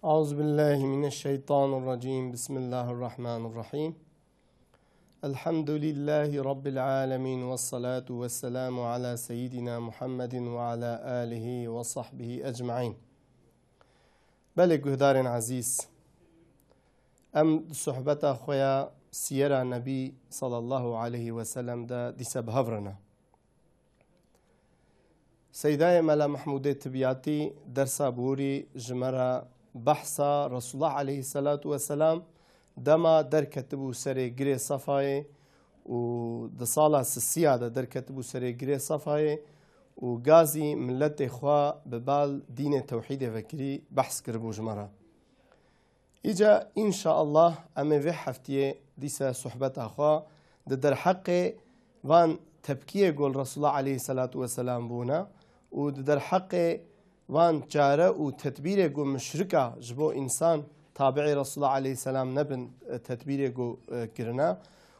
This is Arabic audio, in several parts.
أعوذ بالله من الشيطان الرجيم. بسم الله الرحمن الرحيم. الحمد لله رب العالمين والصلاة والسلام على سيدنا محمد وعلى آله وصحبه أجمعين. بله گهدار عزيز، أم صحبت خويا سيرة نبي صلى الله عليه وسلم دا دي سبهفرنا سيداي ملا محمود تبياتي درسا بوري جمرة بحثا رسول الله عليه الصلاة والسلام دما در كتبو سري جري صفاي و دصالة السيادة در كتبو سري جري صفاي و غازي ملت إخوة ببال دين التوحيد فكري بحث كربو جمرة. إجا إن شاء الله أمي في حفتي ديسا صحبت أخوة در حق وان تبكيه قول رسول الله عليه الصلاة والسلام بونا و در حق وان جاره و تدبيره قول مشركة جبو إنسان تابعي رسول الله عليه السلام نبن تدبيره قول كرنا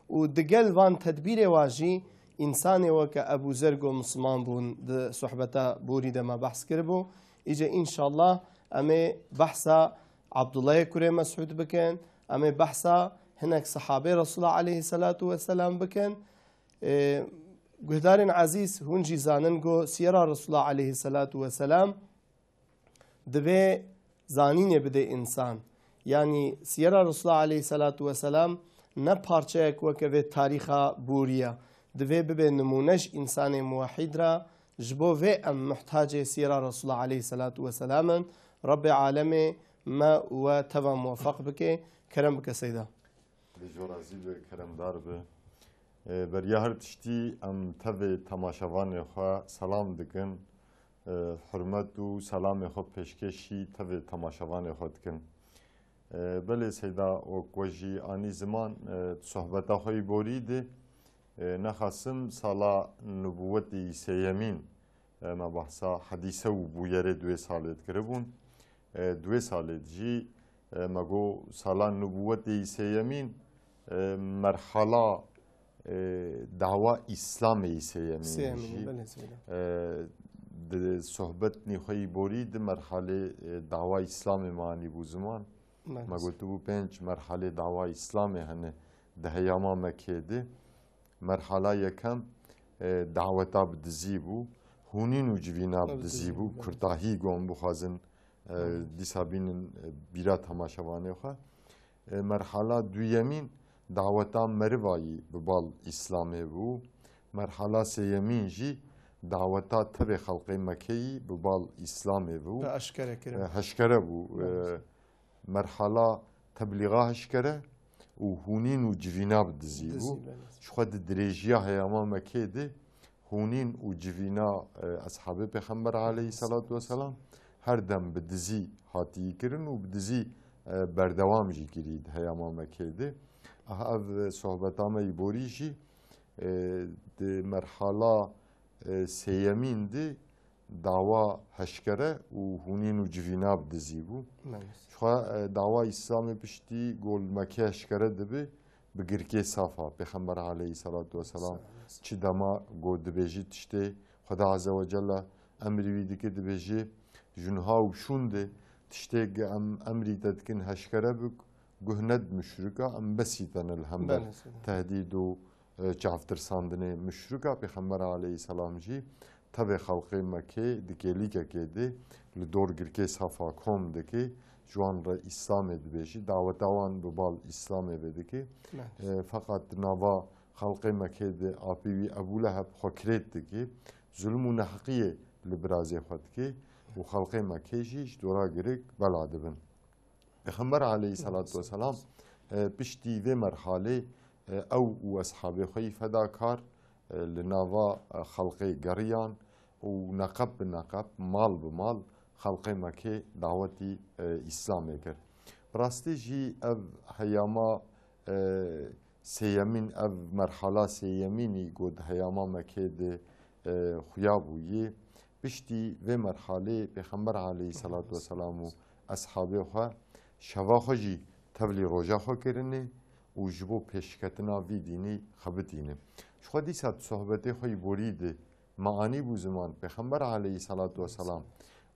و دقل وان تدبيره واجي إنساني وكا أبو زر قول مسلمان بون ده صحبتا بوري ده ما بحث كربو. إجا إن شاء الله أمي بحثا عبد الله كوري مسعود بكن، أمي بحثا هناك صحابي رسول الله عليه الصلاة والسلام بكن. گهدارن عزیز هنجی زانن گو سیرا رسول الله عليه الصلاة والسلام دبي زانين بده انسان، يعني سيرا رسول الله عليه الصلاة والسلام نه پارچه وكوه تاريخا بوريا دبي ببه نمونش انسان موحد را جبو و ام محتاج سيرا رسول الله عليه الصلاة والسلام. رب عالمي ما وتبا موفق بك كرم بك سيدا بجورازي كرم دار به بریا هر تشتی ام تبع تماشاوان خوا سلام دکن، حرمت و سلام خود پیشکشی تبع تماشاوان خود کن. بله سیدا و کوجی آنی زمان صحبت خوی بورید نخاسم سالا نبوتی سیمین ما بحثا حدیثه و بویره 2 سالت کربون 2 سالت جی مگو سالا نبوتی سیمین مرحله دعوة إسلام سيمين ده صحبت نخوي بوريد مرحلة دعوة إسلام معني بو زمان ما قلت بو 5 مرحلة دعوة إسلام هنه ده هياما مكيده. مرحلة يكم دعوة بدزيبو هونين و جوينا بدزيبو كرتاهي قوم بخازن دي سابين بيرات هماشوانه خوا. مرحلة دويمين دعوتا مروایی ببال اسلامی بو. مرحله سیمین جی دعوتا تب خلق مکی ببال اسلامی بو هشکره بو. مرحله تبلیغا هشکره و هونین و جوینا بدزی بو. شخود دریجیا هیاما مکی ده هونین و جوینا اصحاب پیغمبر علیه الصلاة والسلام هر دم بدزی حاتی کرن و بدزی بردوام جی کرید هیاما مکی ده. هاف صحبتام يبوريجي دي مرحلة سيمين دي دعوة هشكرة وهونين وجفينا بدزيبو. شو دعوة إسلامي بشتي قول مكي هشكرة دبي بقركي صافا بخمر عليه الصلاة والسلام چي دما قول دبيجي تشتي خدا عز وجل أمري بيدك دبيجي جنها وشون دي تشتي أمري تدكن هشكرة بك گهند مشرکا ام بسیتن الحمد تهدید و چافتر ساندنه مشرکا پیغمبر علیه السلام جی تبع خلق مکه دکیلی که ده لدور گرکه صفا کم دکی جوان را اسلام دبیجی دعوت آوان ببال اسلام بدکی فقط نوا خلق مکه ده آپیوی ابو لهب خکرت دکی ظلم و نحقیه لبرازی خود که و خلق مکه جیش دورا گرک بلادبن. پیغمبر علیه الصلاة والسلام پشتی و مرحله او و اصحاب خوی فداکار لناوا خلق گریان و نقب بنقب مال بمال خلق مکه دعوتی اسلام کرد. براستی جی او هیاما سیمین او مرحله سیمینی گود هیاما مکه ده خویابویه پشتی و مرحله پیغمبر علیه الصلاة والسلام و اصحاب خواه شوا خوشی تبلی روژا خو کرنه و جبو پیشکتنا وی دینی خبتینه. شو دیسات صحبت خوی بوریده معانی بو زمان پیغمبر علیه الصلاة والسلام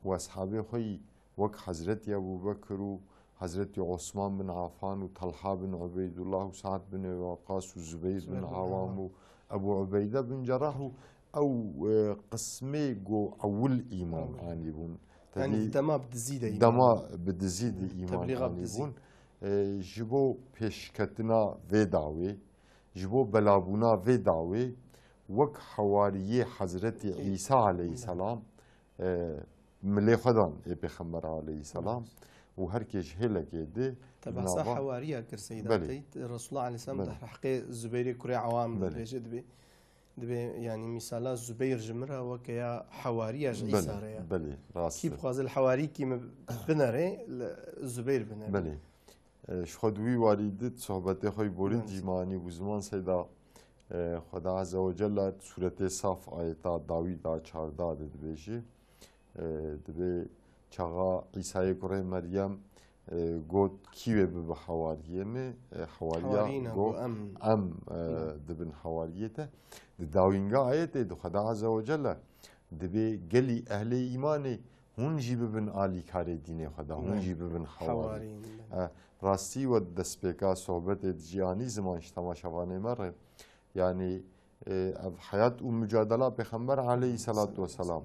و اصحاب خوی وك حضرت أبو بكر وحضرت عثمان بن عفان وطلحة بن عبيد الله وسعد بن وقاص وزبير بن عوام وأبو عبيدة بن جراح أو قسمي جو أول إيمان يعني بون يعني دما بتزيد إيمان دما بتزيد إيمان يعني بون جبو پیشکتنا و دعوی جبو بلابونا و دعوی وک حواریه حضرت عیسی علیه السلام ملی خدان پیغمبر علیه السلام و هر کش هلا كده تبع صح حواريه كرسيداتي الرسول الله عليه السلام ده حقي الزبير كري عوام بيجي دبي يعني مثلا الزبير جمرة وكيا حواريه عيسى بلي راس كيف خاز الحواري كي بنري الزبير بنري بلي شخدوی واریدت صحبت خوی بورد جیمانی بزمان سیدا خدا عز و جل سورت صاف آیتا داویدا 14 دد بیشی دبی چاغا عیسی کوره مریم گوت کیوه به حواریه می حواریا گو ام دبن حواریته داوینگا آیت دو خدا عز و جل دبی گلی اهل ایمانی هون جی ببن آلی کار دین خدا هون جی ببن حواری راستی و دستپیکا صحبت جیانی زمانش تماشاوانه مره يعني حياة ومجادلة بخمر عليه الصلاة والسلام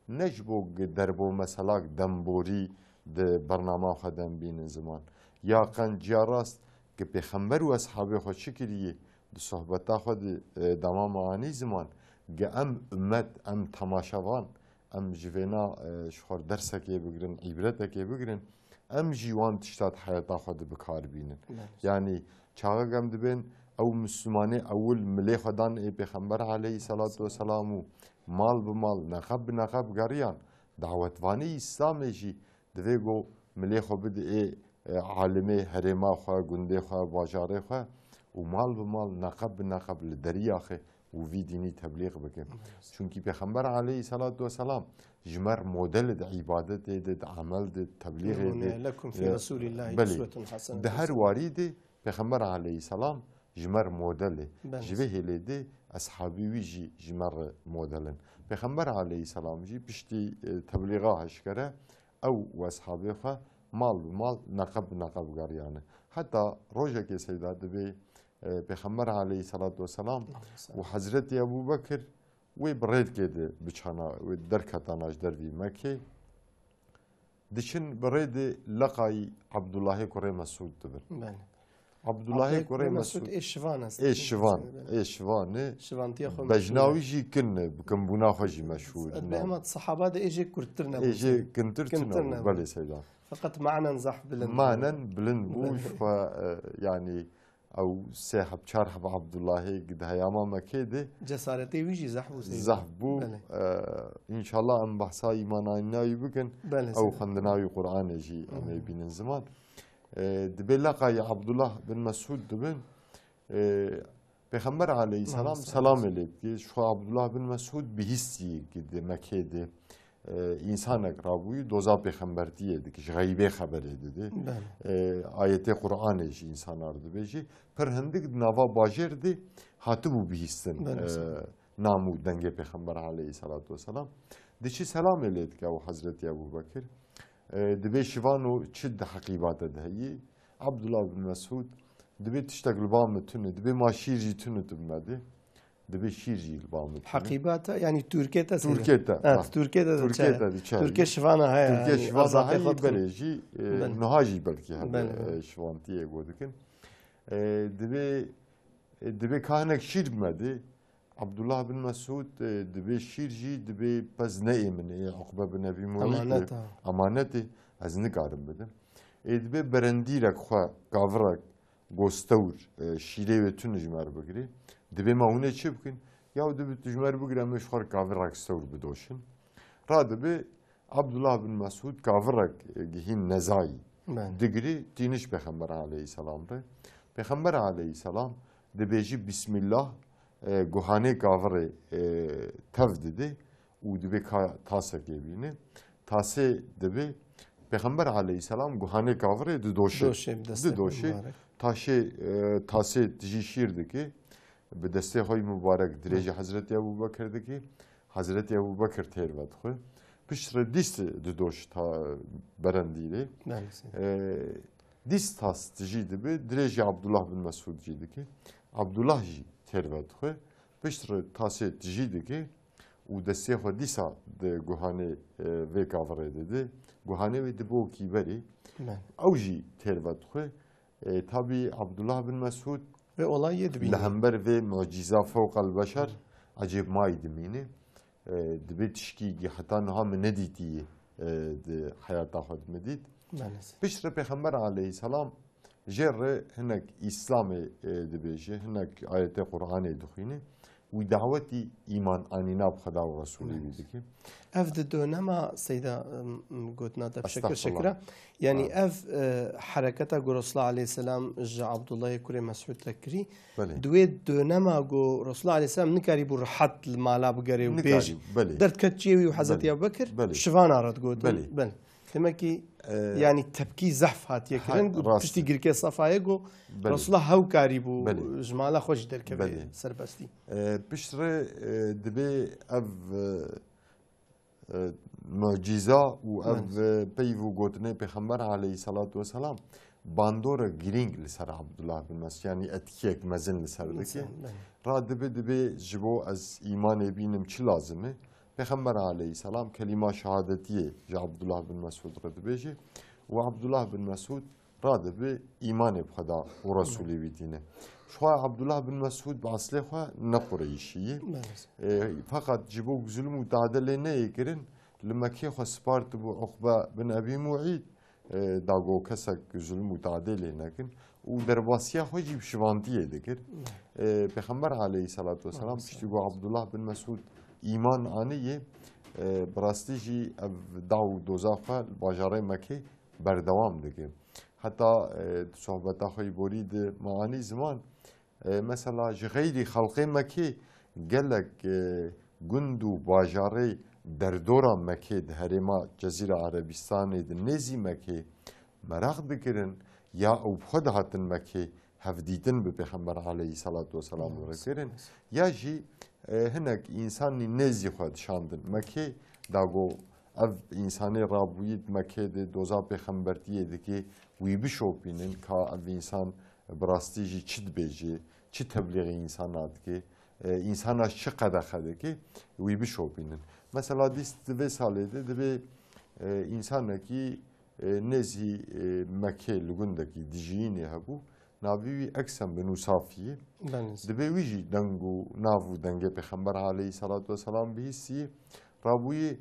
نجبو دربو مسلاك دمبوري ده برنامج خدم بين زمان يا قن جاراست که بخمر و اصحابه خود شکریه ده صحبت خود دمام آنی زمان که امت تماشاوان جوینا شخور درسه که بگرن عبرته که بگرن جیوان تشتاد حیاتا خود بکار بینن يعني چاقا گم دبین او مسلمانه اول ملی خدان پیغمبر علیه الصلاة والسلام مال بمال نقب بنقب گریان دعوتوانی اسلام جی دویگو ملی خو بده عالمه هرما خو گنده خو باجاره خو و مال بمال نقب بنقب لدریاخه و وی دینی تبلیغ بکن چونکی پیغمبر علیه الصلاة والسلام جمر مدل عبادت ده عمل ده تبلیغ ده لكم في رسول الله أسوة حسنة ده هر وارده پیغمبر علیه السلام جمر مدله جوه لیده اصحابی ویجی جمر مدلن پیغمبر علیه السلام جی پشتی تبلیغا هشکره او و اصحابی خواه مال بمال نقب گریانه حتی روژه که سیداد به پیغمبر علیه السلام و حضرت ابو بکر وی برید کده بچانا و درکتاناش دروی مکه دشن برید لقای عبدالله کوره مسعود دبن عبدالله کوره مسعود ایشوان است ایشوانه شوانتی خو بجناوی جی کنه بکن بنا خوشی مشهور به همت صحابه ده ایجی کرترنا ایجی کنترنا بله سیدا فقط معنا نزح بلند بوش و يعني او سحب شرحب عبد الله قد هياما مكيده جسارتي ويجي زحبو ان شاء الله ام بحثا ايماننا يبكن او خندنا قران يجي ام بين زمان دبلقا يا عبد الله بن مسعود دبن پیغمبر علیه السلام سلام عليك شو عبد الله بن مسعود بهستي قد مكيده insan akrabuyu doza peygamber diye ki gaybe haber dedi. Ayeti Kur'an'ı insanlardı beji. Perhendik nava bajerdi hatı bu bihisten namu denge peygamber aleyhissalatu vesselam. Dişi selam eleydik o Hazreti Ebu Bekir. Dibe şivanu çid hakibate deyi. Abdullah bin Mesud dibe tiştek lbam tünü dibe maşirci tünü tümedi. دبي شيرجي البامد حقيباتها يعني تركيتا تركيتا تركيا شفانا هاي تركيا شفانا هاي بلجي نهاجي بلكي شفانتي يقولكن دبي كانك شير بمدي عبد الله بن مسعود دبي شيرجي دبي بس من عقبه بن ابي معيط امانتي از نگارم بدم دبي برنديرك خو قاورك گوستور شیره و تونجمر بگیری دبی ما اونه چی بکن یا دبی تجمر بگیرم مشخور کاورک استور بدوشن را دبی عبدالله بن مسعود کاورک گهین نزایی دگری دینش پیغمبر علیه السلام ره پیغمبر علیه السلام دبیجی بسم الله گوهانه کاور تف دده و دبی تاسه گبینه تاسه دبی پیغمبر علیه السلام گوهانه کاور دوشه تاسه تجی شیرده که به دسته های مبارک درجه حضرت ابو بکر ده که حضرت ابو بکر تیروت خواه بشر ديست ددوش تا برنديلي بله ديست تاس تجي دبي دريجي عبد الله بن مسعود جيدكي عبد الله جي تربت خو بشر تاسي تجي دكي ودسي خو ديسا د جوهاني في كافري ددي جوهاني في دبو كيبري اوجي تربت خو تابي عبد الله بن مسعود ve olay yedi bin. لهمبر ve mucize fوق البشر عجيب ما يدميني دبي تشكي حتى نها من نديتي حياته خد مديد بشر پیغمبر عليه السلام جر هناك اسلامي دبيجي هناك آيات قرآن دخيني ودعوتي إيمان آنينا بخدا ورسولي بيدكي اف دونما سيدة قلتنا بشكل شكرا يعني اف حركتها قول رسول الله عليه السلام جا عبد الله كوري مسعود تكري دويت دونما قول رسول الله عليه السلام نكاري برحت المالا بقري وبيج درت كتشيوي وحزتي ابو بكر شفان عرض قلت بل تمكي يعني تبكي زحف هات يكرن تشتي قركي صفايقو رسول الله هاو كاريبو جمالا خوش دركبي سربستي بشر دبي اف معجزه و اف بيفو قوتني پیغمبر عليه الصلاه والسلام باندور جرينج لسر عبد الله بن مسعود يعني اتكيك مزن لسر دكي را دبي جبو از ايمان بينم چي لازمه پیغمبر عليه السلام كلمه شهادتيه جا عبد الله بن مسعود رد بيجي وعبد الله بن مسعود راد به ایمان بخدا و رسولی بیدینه شو عبد الله بن مسعود باصله خو نقريشيه فقط جبو ظلم وتعدل نه يكرن لما كي خو سبارت بو عقبه بن ابي معيد داغو كسك ظلم وتعدل لكن ودرباسيه خو جيب شوانديه دكر پیغمبر عليه الصلاه والسلام بيشتغو عبد الله بن مسعود ایمان انيه براستيجي داو دوزاخه باجاره مكه بردوام دکه حتی صحبت آخوی برید معانی زمان مثلا غیری خلقی مکی گلک گندو باجاره در دوران مکی ده هرما جزیره عربستان ده نزی مکی مراق بکرن یا او خود هاتن مکی هفدیدن به پیغمبر علیه صلات و سلام ورکرن یا جی هنک انسانی نزی خود شاندن مکی داگو اف انسانی رابوید مکه ده دوزا پیغمبرتیه ده که وی بشوپینن که اف انسان براستی جی چید بیجی چی تبلیغ انسانات که انساناش چقدر خده که وی بشوپینن مثلا دیست دوی ساله ده دوی انسانه که نزی مکه لگنده که دیجینه هبو ناوی اکسم بنو صافیه دوی ویجی دنگو ناوو دنگه پیغمبر علیه صلات و سلام بهیسی رابوی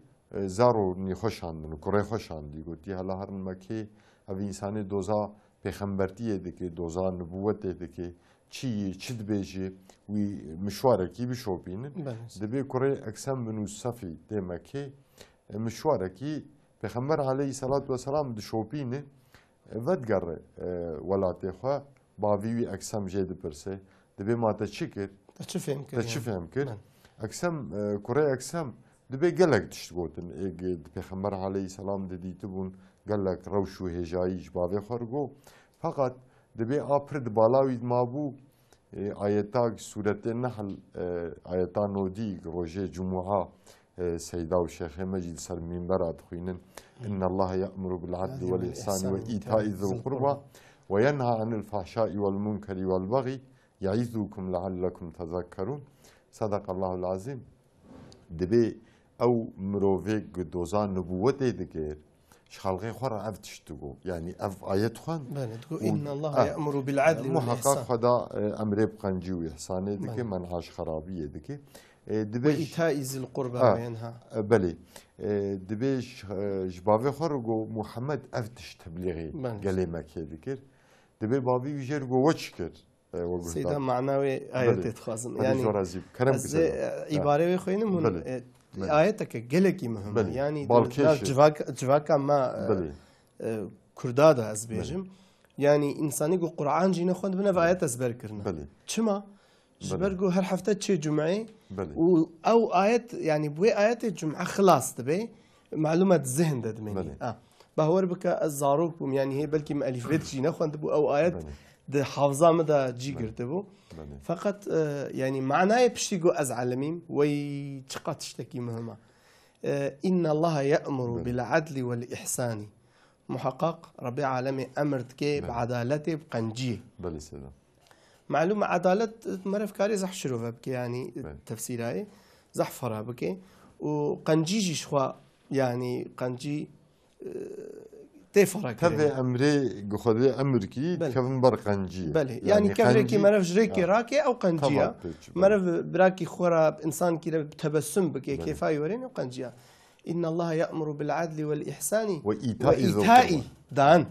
زارو نی خوشاندن کره خوشاندی گویی حالا هر مکی اوی انسانی دوزا پیغمبرتیه دکی دوزا نبوته دکی چی بیجی وی مشواره کی بشوپینن دبی کره اکسم بنو صفی ده مکی مشواره کی پیغمبر علیه صلات و سلام دشوپینه ودگر ولاته خو باوی اکسم جد پرسه دبی ما تا چی کرد چی فهم کرد اکسم کره اکسم دبي قالك تشتغوتن پیغمبر عليه السلام ددي تبون قالك روشو هجايج بابي خرجو فقط دبي ابرد بالاوي مابو ايتاك سوره النحل ايتان نودي روجي جمعه سيدا وشيخ مجد سر منبر ادخينن ان الله يأمر بالعدل والاحسان وايتاء ذي القربى وينهى عن الفحشاء والمنكر والبغي يعظكم لعلكم تذكرون صدق الله العظيم دبي او مروفيك دوزان نبوته دكير شخالغي خورا اف تشتغو يعني اف ايات خوان ان الله يأمر بالعدل محقق خدا امر بقنجي واحسانه دكي منعاش خرابيه دكي دبي ايتاء ذي القربى وينها بلي دبي جبافي خورغو محمد اف تشتبلغي قالي مكي دكير دبي بابي يجرغو وشكر سيدا معناوي آيات تخازن يعني عبارة خوينم هون آياتك جلكي مهمة يعني جواكا ما كردادا از بيجم يعني إنساني جو قرآن جينا خوند بنا في آيات أزبر كرنا شما جبرجو هر حفتة شيء جمعة أو آيات يعني بوي آيات الجمعة خلاص تبي معلومات ذهن ده دمني بهور بك الزاروك يعني هي بلكي مألف بيت جينا خوند بو أو آيات ده حافظة مدى جي قرتبو فقط يعني معناه بشتيقو أز علميم وي تشقى تشتكي مهمة إن الله يأمر بالعدل والإحسان محقق ربي عالمي أمرت كي بعدالته بقنجيه بله سيدا معلومة عدالة مرف كاري زح شروفها بكي يعني تفسير هاي زح فرها بكي وقنجيجي شخوا يعني قنجي تفرق تبي أمري خذي أمريكي كم برقنجي بله يعني كفركي مرف جريكي راكي أو قنجية مرف براكي خورا إنسان كده بتبسم بكي كيف يورين وقنجية إن الله يأمر بالعدل والإحسان وإيتاء دان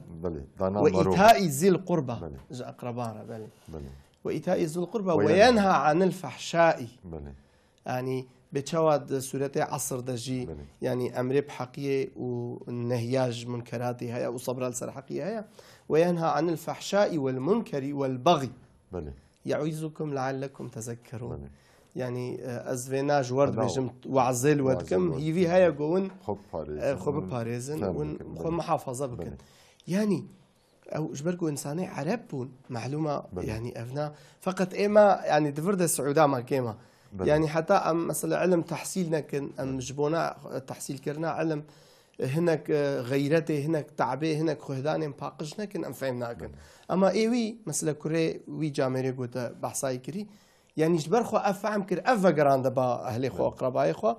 وإيتاء ذي القربى أقربارا بله وإيتاء ذي القربى وينهى عن الفحشاء يعني بتشواد سورة عصر دجي يعني أمر بحقية والنهياج منكراتي هيا وصبر السر حقية هيا وينهى عن الفحشاء والمنكر والبغي يعظكم لعلكم تذكرون يعني أزفيناج ورد بجم وعزل ودكم هي في هيا جون خب باريزن وخب محافظة بكن يعني أو جبركو إنساني عربون معلومة يعني أفنا فقط إما يعني دفرد السعودة ما كيما يعني حتى مثلا علم تحصيلنا كن أم جبونا تحصيل كرنا علم هناك غيرته هناك تعبه هناك خهدان باقشنا كن أم فهمنا كن أما إيوي مثلا كوري وي جامري قوتا بحثاي كري يعني جبر خو أفهم كر أفا قران دبا أهلي خو أقربائي خو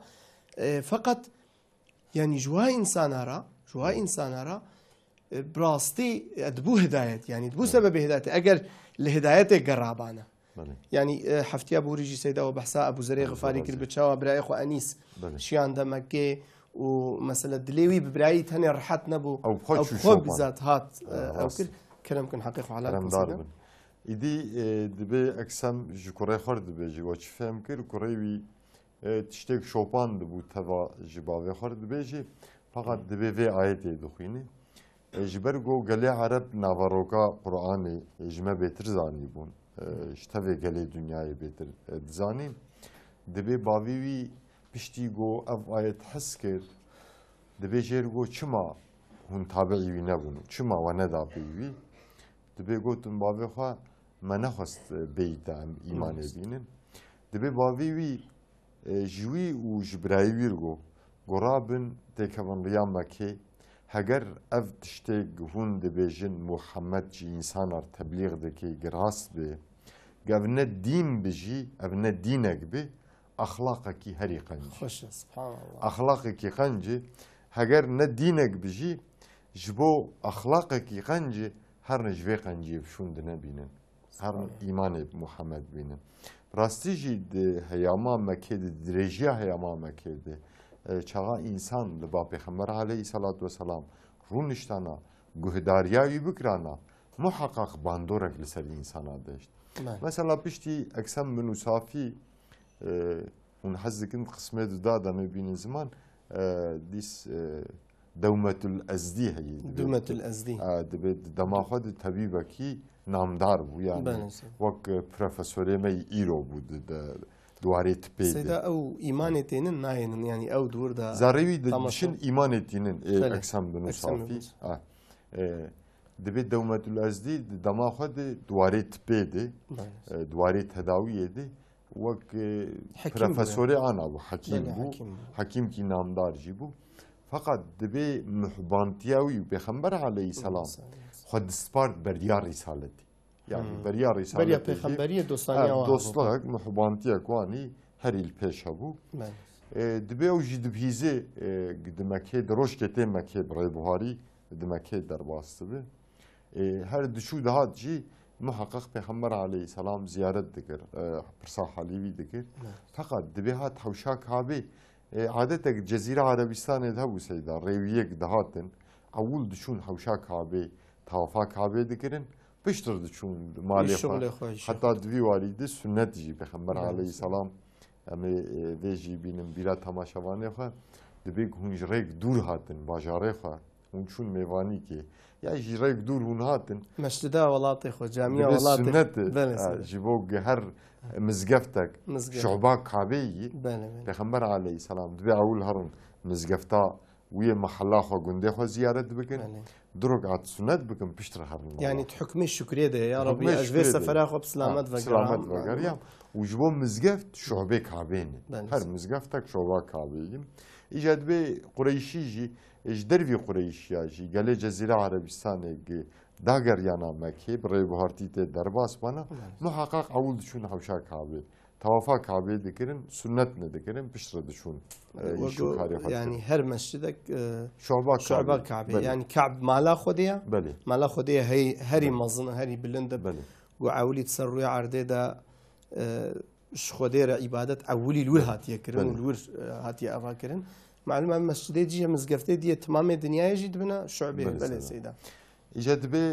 فقط يعني جوا إنسان أرى براستي أدبو هداية يعني دبو سبب هدايته أجر لهدايته قرابانا يعني حفتي أبو ريجي سيدة وبحساء أبو زري غفاري كل بتشاوى براي أخو أنيس شيان دمكي ومثلا دليوي ببراي تاني رحت نبو أو بخوب بذات هات أو كل كلام كن حقيقة على كلام إدي دبي أقسم جكوري خرد دبي جواتش فهم كل كوريوي تشتك شوبان دبو تبع جبابي خرد دبي جي فقط دبي في آياتي دخيني جبرجو قال عرب نافاروكا قرآني جمع بيتر زاني بون اشتوي قال دنياي بيتر زاني دبي باوي بشتيجو أف آيات حسكر دبي جيرجو شما هن تابعي نبون شما وندا بيوي دبي قوتن باوي خا ما نخست بيت عم إيمان بينن دبي باوي جوي وجبراي ويرجو قرابن تكفن ريام مكي هگر اف تشتگ هون دبیجن محمد جی انسان ار تبلیغ دکی گراس به گفنه دین بجی افنه دینک به اخلاق کی هری قنج خوش سبحان الله اخلاق کی قنج هگر نه دینک بجی جبو اخلاق کی قنج هر نجوی قنجی بشون دنه بینن هر ایمان محمد بینن راستی جی ده هیاما مکه ده درجه هیاما مکه ده چاقا انسان لبا پیغمبر علیه صلاة و سلام رونشتانا گهداریایی بکرانا محقق باندورک لسر انسانا داشت مثلا پشتی اکسم منو صافی اون حزکن قسمه دادا مبین زمان دیس دومت الازدی هی دومت الازدی دما خود طبیبه کی نامدار بو یعنی وک پروفسوری می ایرو بود دواريت بيد سيدا أو إيمانتين ناين يعني أو دور دا زاريوي دشن إيمانتين أقسام بنصافي دبي دومة الأزدي دما خد دواريت بيد دواريت هداوية دي وك بروفيسوري أنا وحكيم بو حكيم كي نامدار جيبو فقط دبي محبانتياوي بخمبر عليه السلام خد سبارت بريار رسالتي يعني بريار رسالة بريا بيخبرية دوستانية دوستلاك محبانتيا كواني هري البيش هبو دبي وجي دبهيزي دمكي دروش كتين مكي براي بوهاري دمكي درباست به هر دشو دهات جي محقق پیغمبر عليه السلام زيارت دكر برسا حليوي دكر فقط دبي هات حوشاك هابي عادتك جزيرة عربستان دهبو سيدا ريويك دهاتن اول دشون حوشاك هابي توافاك هابي دكرن بشتر دشون مالي حتى دوی والده سنت جی پیغمبر علیه السلام امی ویجی بینم بیرا تماشاوانه خو دبی هونج ریک دور هاتن باجاره خو اون چون میوانی که یا ریک دور هون هاتن مسجدا ولاطي خو جامعه ولاطي سنت جيبوك هر مزقفتك شعبا كعبي پیغمبر علیه السلام دبی اول هرن مزقفتا ويا محلا خو غنده خو زيارت بكن دروك عاد سنت بكن بشتر هرن يعني تحكمي الشكريه ده يا ربي اجبر سفر اخو بسلامت سلامت وقريم وجبو مزقفت شعبه كعبين هر مزقفتك شعبه كعبين ایجاد به قریشی جی اجدر وی قریشیا جی گله جزیره عربستان داگر یانا مکه برای بهارتی ته درباس بنا محقق اول دشون حوشا کعبه توافا کعبه دکرن سنت نه دکرن پشت دشون وەگو ینی هەر مەسجدێک شعبا کعبێ ینی کعب مالا خودەیە بله مالا خودەیە هەری مەزنە هەری بلندە بله و ئەولیت سەر ڕووی عردێدا خودێرە ئیبادەت ئەولی لور هاتیەکردن و لور هاتیە ئەڤاکردن معلومە مەسجدێ جیە مزگەفتێ دیە تمامێ دنیایژی دبنە شعبێ بەلێ سەیدا ایجاد به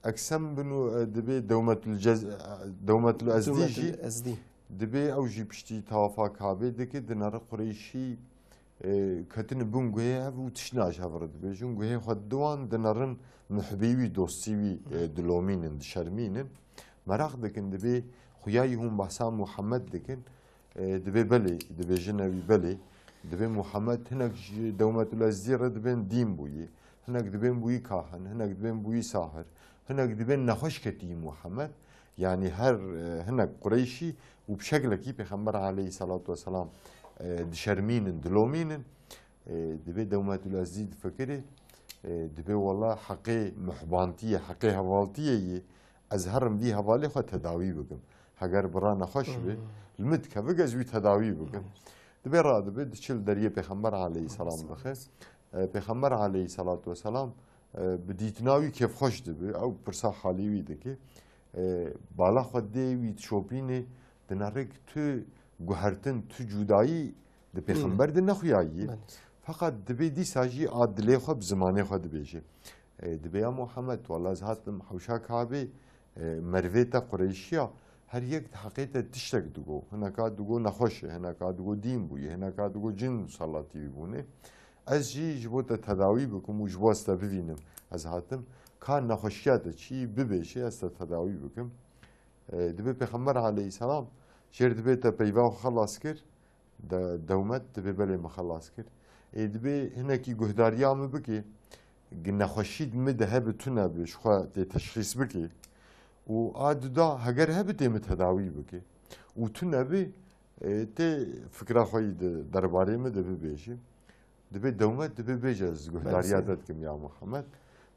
اقسام بنو دبی دومت الازدی دبی اوجی پشتی توافا کعبه دکی دنار قریشی کتن بونگوه و تشناج هفرد بیشون گوه خود دوان دنارن محبیوی دوستیوی دلومینن شرمینن مراق دکن دبی خویای هم بحثا محمد دکن دبی بله دبی جنوی بله دبی محمد هنگ دومت الازدی رد بین دین بویی هناك دبين بوي كاهن هناك دبين بوي ساهر هناك دبين نخش كتي محمد يعني هناك قريشي وبشكل كي بيغمبر عليه الصلاة والسلام دشرمين دلومين دبي دومات الأزيد فكري دبي والله حقي محبانتية حقي هوالتية أزهرم دي هوالي خو تداوي بكم هجر برا نخش به المد كبجز وي تداوي بكم دبي را دبي دشل دريه بيغمبر عليه السلام بخير پیغمبر علیه الصلاة والسلام بدیتناوی کیف خوش دبی او پرسا خالیوی دکی بالا خود دیوی شوپینه دنارک تو گوهرتن تو جدایی د پیغمبر د نخویایی فقط دبی دی ساجی عادله خو زمانه خود بیشه دبی یا محمد والله زهاتم حوشا کعبه مروه تا قریشیا هر یک حقیقت تشتک دگو هنکا دگو نخوشه هنکا دگو دین بویه هنکا دگو جن صلاتی بونه از جبوت تداوی بکم و جواست ببینم از هاتم کار نخوشیات چی ببیشه از تداوی بکم دبی پیغمبر علیه السلام شیر دبی تا پیوا خلاص کرد دومت دبی بله مخلاص کرد دبی هنکی گهداریام بکی نخوشید مده بتونه بش خو تشخیص بکی و عاد دا هگر هبته متداوی بکی و تو نبی ته فکر خوی درباره مده ببیشه دبي دومت دبي بيجز قهداريات كم يا محمد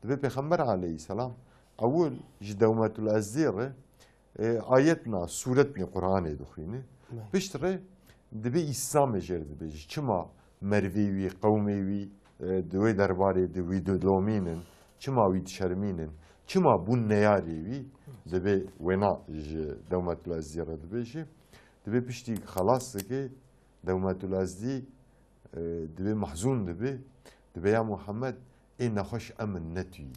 دبي بيغمبر عليه السلام اول دومت الازيره آيتنا سورة من القرآن دخينه بيشتري دبي اسلام جرد دبي چما مرويوي قوميوي دوي درباري دوي دلومينن چما وي شرمينن چما بون نياريوي دبي وينا دومت الازيره دبي بيشتي خلاص كي دومت الازدي دبي محزون دبي يا محمد إن نخش أمن نتوي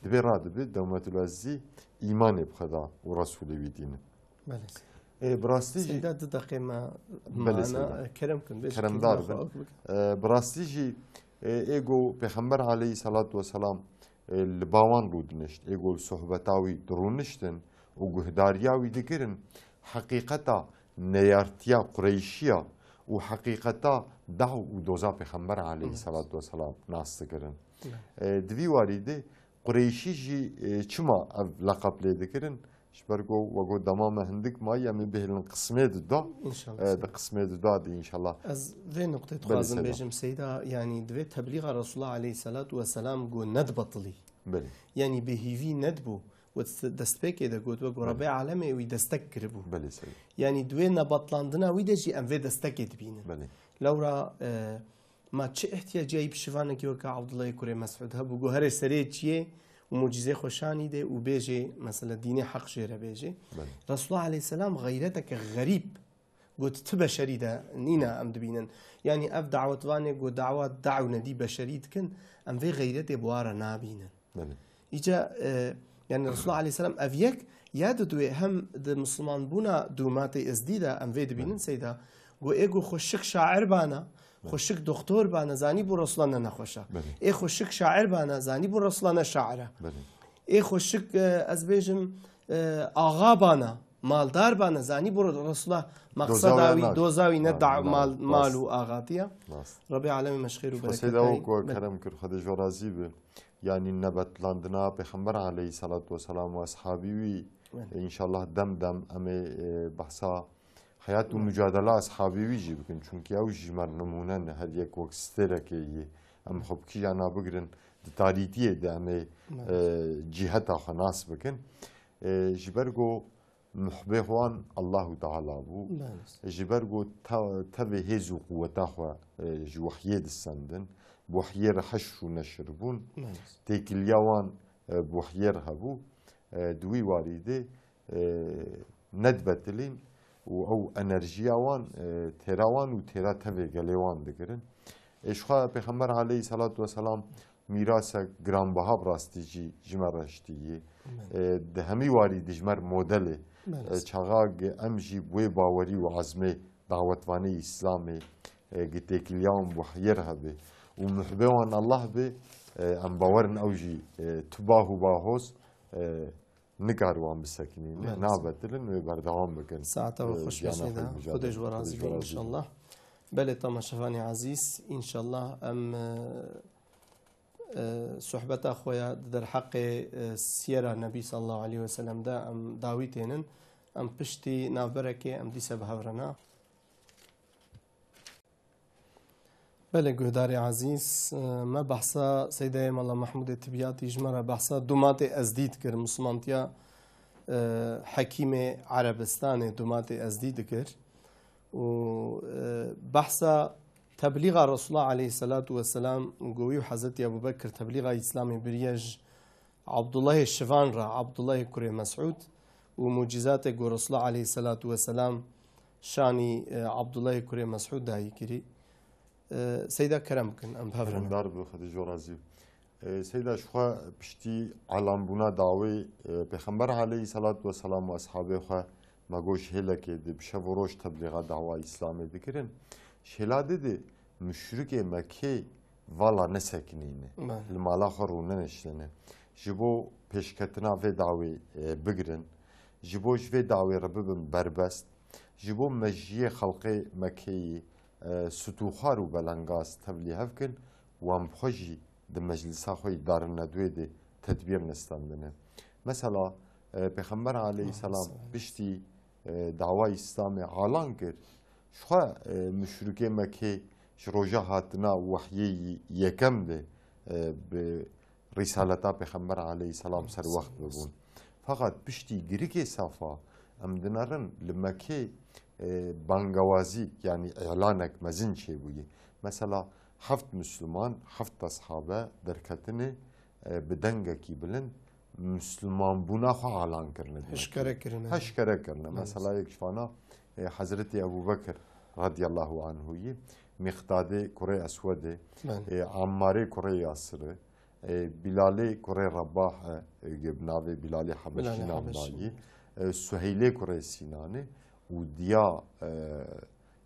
دبي را دبي دومات العزي إيمان بخدا ورسول بيدينه براستي سيدا دقيقة ما معنا كرمكم كرم دار براستي جي إيجو بيغمبر عليه الصلاة والسلام الباوان رودنشت إيجو الصحبتاوي درونشتن وجهدارياوي دكرن حقيقتا نيارتيا قريشيا وحقيقتا دعو ودوزا پیغمبر عليه الصلاة والسلام ناس تكرن دوی واریده قریشی جی چما لقب لیده کرن شبرگو وگو دمام هندک ما یمی بهلن قسمه دا ده قسمه دا دی انشالله از ذي نقطة خوازم بيجم سيدا يعني دوي تبليغ رسول الله عليه الصلاة والسلام قو ند بطلي بله يعني بهيفي ندبو ودستبيك إذا قلت وقو ربيع عالمي ويدستك كربو بله سيد يعني دوي نبطلاندنا ويدجي أم في دستك يدبينا بله لورا ما تش احتياجي بشفانة كيوكا عبد الله كوري مسعود هبو قو هري سريتشيه ومعجزة خوشاني ده وبيجي مثلا ديني حق شيرة بيجي بله رسول الله عليه السلام غيرتك غريب قلت تبشري ده نينا أم دبينا يعني أف دعوة واني قو دعوة دعونا دي بشريت كن أم في غيرتي بوارا نابينا بله إجا يعني رسول الله عليه السلام أفيك ياد دوي هم د مسلمان بونا دوماتي ازديدا أم في دبينا سيدا قو إيقو خوشك شاعر بانا خوشك دكتور بانا زاني بو رسول الله نخوشا إيه خوشك شاعر بانا زاني بو رسول الله شاعره إيه خوشك أزبيجم آغا بانا مالدار بانا زاني بو رسول الله مقصداوي دوزاوي ندع مال وآغاتيا ربي عالمي مشخير وبركاته سيدا وكو كرم كر خدش ورازي به يعني نبت لاندنا بخمر عليه الصلاة والسلام وأصحابي إن شاء الله دم أمي بحثا حياة ومجادلة أصحابي ويجي بكن چونك أو جمر نمونن هر يك وقت ستركي أم خب كي جانا بقرن تاريتيه دامي جهتا خناس بكن جبرگو محبوان الله تعالى بو جبرگو تبي هزو قوتا خو جوحيد السندن بوحير حش ونشربون تيكليوان بوحير هبو دوي والده ندبتلين او انرژیاوان تراوان و ترا تبي گلیوان دگرن اشخا پیغمبر علیه الصلاة والسلام میراث گران بها براستیجی جمرشتی ده همی واری دجمر مدل چاغاگ امجی بوی باوری و عزمه دعوتوانی اسلامی گتکلیان بوحیر هبه و محبوان الله به ام باورن اوجی تباهو باهوس نگاروان بسکنین نابتلن و بردوام بکن ساعته و خوش بسیده خودش و راضی بین انشالله بله تماشاوانی عزیز انشالله ام صحبت خویا در حق سیره نبی صلی الله علیه و سلم ده ام داویتینن ام پشتی نابرکه ام دیسه بهورنا بله گهدار عزیز ما بحثا سیده مولا محمود تبیاتی جمره بحثا دومات ازدید کر مسلمانتیا حکیم عربستان دومات ازدید کر و بحثا تبلیغ رسول الله علیه الصلاة والسلام گویو حضرت ابو بکر تبلیغ اسلام بریج عبدالله الشفان را عبدالله کره مسعود و معجزات گو رسول الله علیه الصلاة والسلام شانی عبدالله کره مسعود دایی کری سيدا كرم كن ام بهفرنا دار بخدي جورازي سيدا شخوا بشتي علام بنا دعوي پیغمبر عليه الصلاة والسلام واصحابه خوا مگوش هلا که بشوروش تبلیغ دعوه اسلام بکرن شلاده ده مشرک مکه والا نسکنینه المالا خرونه نشتنه جبو پیشکتنا و دعوی بگرن جبو جوی دعوی رببن بربست جبو مجیه خلق مکه ستوخار و بلنگاز تبلیغ کن و ام خوشی د مجلس خوی دار ندوی ده تدبیر نستندنه مثلا پیغمبر علیه السلام بشتی دعوه اسلام اعلان کرد شخوا مشرکه مکه شروجه هاتنا وحیی یکم ده به رسالتا پیغمبر علیه السلام سر وقت ببون فقط بشتی گریک صفا ام دنارن لمکه بانگوازی yani اعلانک مزن چه بویه مثلا هفت مسلمان هفت اصحابه درکتنه بدنگه کی بلند مسلمان بونا خو اعلان کرنه هشکره کرنه مثلا یک شفانا حضرت ابو بکر رضی الله عنه مقداد کره اسود عمار کره یاسر بلال کره رباح گبناوی بلال حبشی نام دایی سهیل کره سینانه و دیا